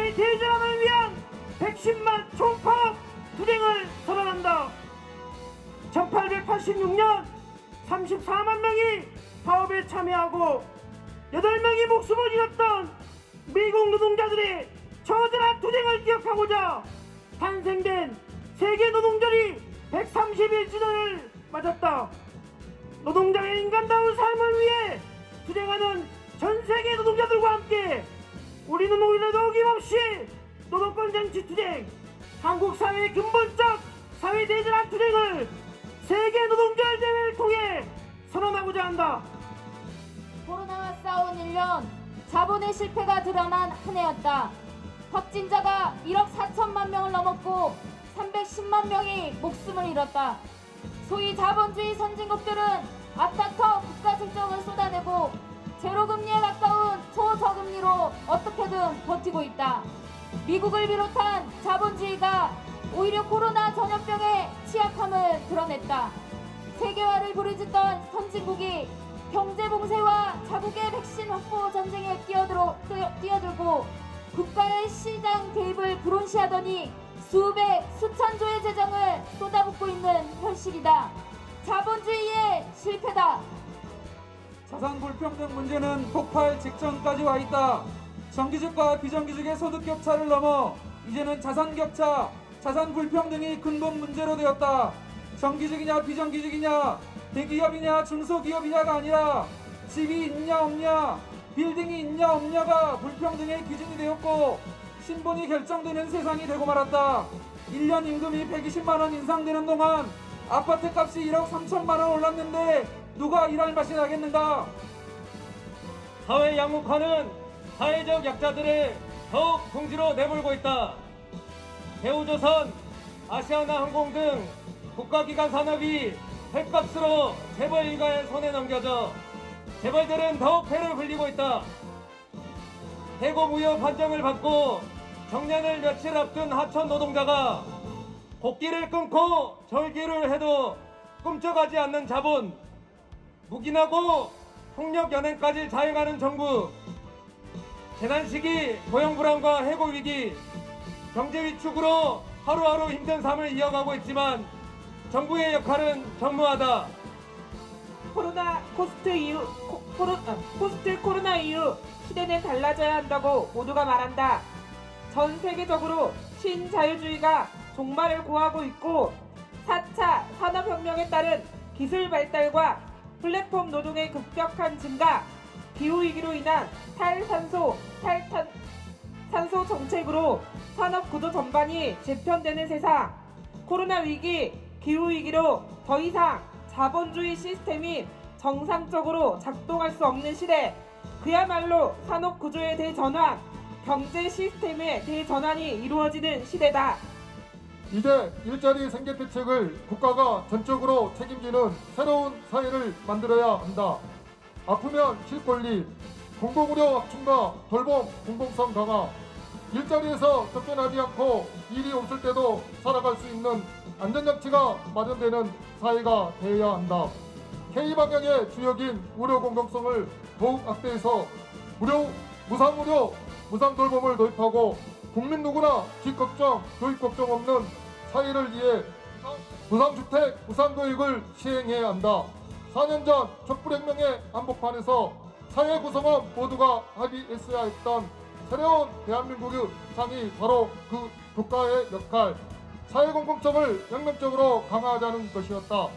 사회 대전환을 위한 110만 총파업 투쟁을 선언한다. 1886년 34만 명이 파업에 참여하고 8명이 목숨을 잃었던 미국 노동자들의 처절한 투쟁을 기억하고자 탄생된 세계 노동절이 131주년을 맞았다. 노동자의 인간다운 삶을 위해 투쟁하는 전 세계 노동자들과 함께 우리는 오히려 어김없이 노동권 정치 투쟁, 한국 사회의 근본적 사회 대전환 투쟁을 세계 노동절 대회를 통해 선언하고자 한다. 코로나와 싸운 1년, 자본의 실패가 드러난 한 해였다. 확진자가 1억 4천만 명을 넘었고 310만 명이 목숨을 잃었다. 소위 자본주의 선진국들은 아타커 국가 국정을 쏟아내고 제로금리에 가까운 초저금리로 어떻게든 버티고 있다. 미국을 비롯한 자본주의가 오히려 코로나 전염병의 취약함을 드러냈다. 세계화를 부르짖던 선진국이 경제봉쇄와 자국의 백신 확보 전쟁에 뛰어들고 국가의 시장 개입을 불온시하더니 수백, 수천조의 재정을 쏟아붓고 있는 현실이다. 자본주의의 실패다. 자산 불평등 문제는 폭발 직전까지 와 있다. 정규직과 비정규직의 소득 격차를 넘어 이제는 자산 격차, 자산 불평등이 근본 문제로 되었다. 정규직이냐 비정규직이냐, 대기업이냐 중소기업이냐가 아니라 집이 있냐 없냐, 빌딩이 있냐 없냐가 불평등의 기준이 되었고 신분이 결정되는 세상이 되고 말았다. 1년 임금이 120만 원 인상되는 동안 아파트 값이 1억 3천만 원 올랐는데 누가 일할 맛이 나겠는가? 사회 양극화는 사회적 약자들을 더욱 궁지로 내몰고 있다. 대우조선, 아시아나항공 등 국가기관 산업이 횟값으로 재벌 일가의 손에 넘겨져 재벌들은 더욱 패를 흘리고 있다. 해고 무효 판정을 받고 정년을 며칠 앞둔 하천 노동자가 곡기를 끊고 절기를 해도 꿈쩍하지 않는 자본, 묵인하고 폭력 연행까지 자행하는 정부, 재난 시기 고용 불안과 해고 위기, 경제 위축으로 하루하루 힘든 삶을 이어가고 있지만 정부의 역할은 전무하다. 포스트 코로나 이후 시대는 달라져야 한다고 모두가 말한다. 전 세계적으로 신자유주의가 종말을 고하고 있고 4차 산업혁명에 따른 기술 발달과 플랫폼 노동의 급격한 증가, 기후위기로 인한 탈탄소 정책으로 산업 구조 전반이 재편되는 세상, 코로나 위기, 기후위기로 더 이상 자본주의 시스템이 정상적으로 작동할 수 없는 시대, 그야말로 산업 구조의 대전환, 경제 시스템의 대전환이 이루어지는 시대다. 이제 일자리 생계 대책을 국가가 전적으로 책임지는 새로운 사회를 만들어야 한다. 아프면 쉴 권리, 공공의료 확충과 돌봄 공공성 강화, 일자리에서 쫓겨나지 않고 일이 없을 때도 살아갈 수 있는 안전장치가 마련되는 사회가 되어야 한다. K방향의 주역인 의료 공정성을 더욱 확대해서 무상의료, 무상돌봄을 도입하고 국민 누구나 뒷걱정, 교육걱정 없는 사회를 위해 무상주택, 무상교육을 시행해야 한다. 4년 전 촛불혁명의 한복판에서 사회 구성원 모두가 합의했어야 했던 새로운 대한민국의 상이 바로 그 국가의 역할, 사회공공성을 혁명적으로 강화하자는 것이었다.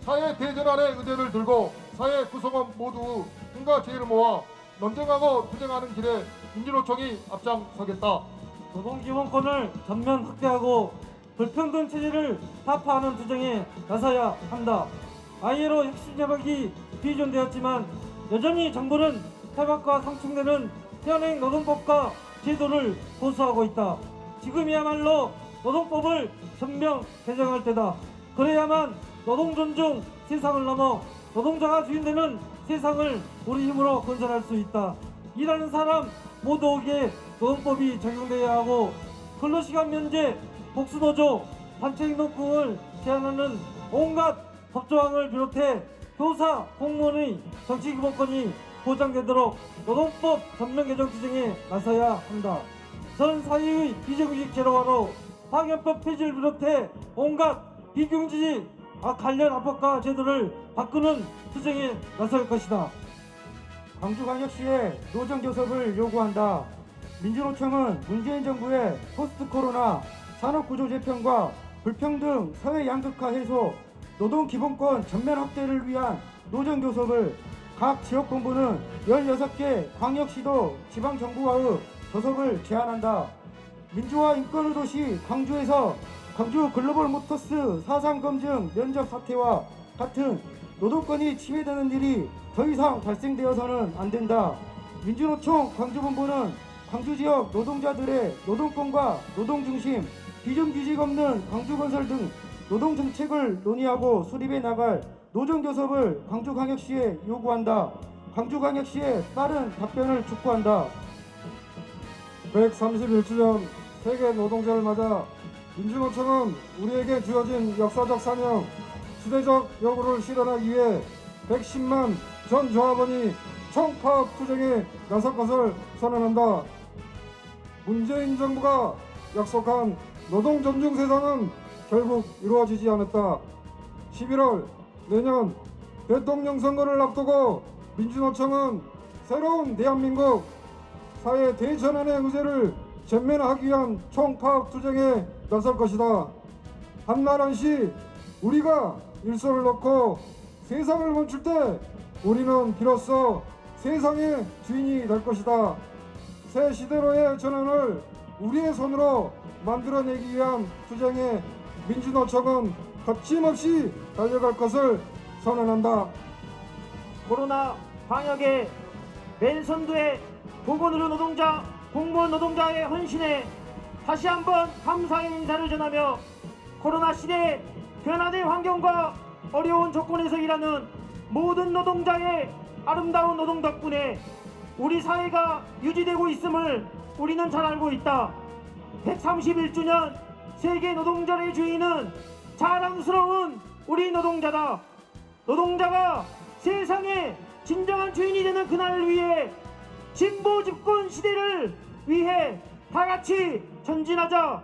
사회 대전환의 의제를 들고 사회 구성원 모두 힘과 지혜를 모아 논쟁하고 투쟁하는 길에 민주노총이 앞장서겠다. 노동기본권을 전면 확대하고 불평등 체제를 타파하는 투쟁에 나서야 한다. ILO 핵심 협약이 비준되었지만 여전히 정부는 협약과 상충되는 현행 노동법과 제도를 고수하고 있다. 지금이야말로 노동법을 전면 개정할 때다. 그래야만 노동 존중 세상을 넘어 노동자가 주인되는 세상을 우리 힘으로 건설할 수 있다. 일하는 사람 모두에게 노동법이 적용되어야 하고 근로시간 면제, 복수노조, 단체행동권을 제한하는 온갖 법조항을 비롯해 교사, 공무원의 정치기본권이 보장되도록 노동법 전면 개정 투쟁에 나서야 한다. 전 사회의 비정규직 제로화로 파견법 폐지를 비롯해 온갖 비경제직 관련 합법화 제도를 바꾸는 투쟁에 나설 것이다. 광주광역시에 노정교섭을 요구한다. 민주노총은 문재인 정부의 포스트 코로나 산업구조 재편과 불평등 사회 양극화 해소, 노동기본권 전면 확대를 위한 노정교섭을 각 지역본부는 16개 광역시도 지방정부와의 교섭을 제안한다. 민주화 인권의 도시 광주에서 광주 글로벌 모터스 사상검증 면접 사태와 같은 노동권이 침해되는 일이 더 이상 발생되어서는 안 된다. 민주노총 광주본부는 광주 지역 노동자들의 노동권과 노동중심, 비정규직 없는 광주건설 등 노동정책을 논의하고 수립해 나갈 노정교섭을 광주광역시에 요구한다. 광주광역시의 빠른 답변을 촉구한다. 131주년 세계 노동절을 맞아 민주노총은 우리에게 주어진 역사적 사명, 시대적 요구를 실현하기 위해 110만 전 조합원이 총파업 투쟁에 나설 것을 선언한다. 문재인 정부가 약속한 노동 존중 세상은 결국 이루어지지 않았다. 11월 내년 대통령 선거를 앞두고 민주노총은 새로운 대한민국 사회 대전환의 의제를 전면화하기 위한 총파업 투쟁에 나설 것이다. 한날 한시 우리가 일손을 놓고 세상을 멈출 때 우리는 비로소 세상의 주인이 될 것이다. 새 시대로의 전환을 우리의 손으로 만들어내기 위한 투쟁에 민주노총은 거침없이 달려갈 것을 선언한다. 코로나 방역에 맨손도의 보건의료 노동자, 공무원 노동자의 헌신에 다시 한번 감사의 인사를 전하며 코로나 시대의 변화된 환경과 어려운 조건에서 일하는 모든 노동자의 아름다운 노동 덕분에 우리 사회가 유지되고 있음을 우리는 잘 알고 있다. 131주년 세계 노동절의 주인은 자랑스러운 우리 노동자다. 노동자가 세상의 진정한 주인이 되는 그날을 위해 진보 집권 시대를 위해 다 같이 전진하자.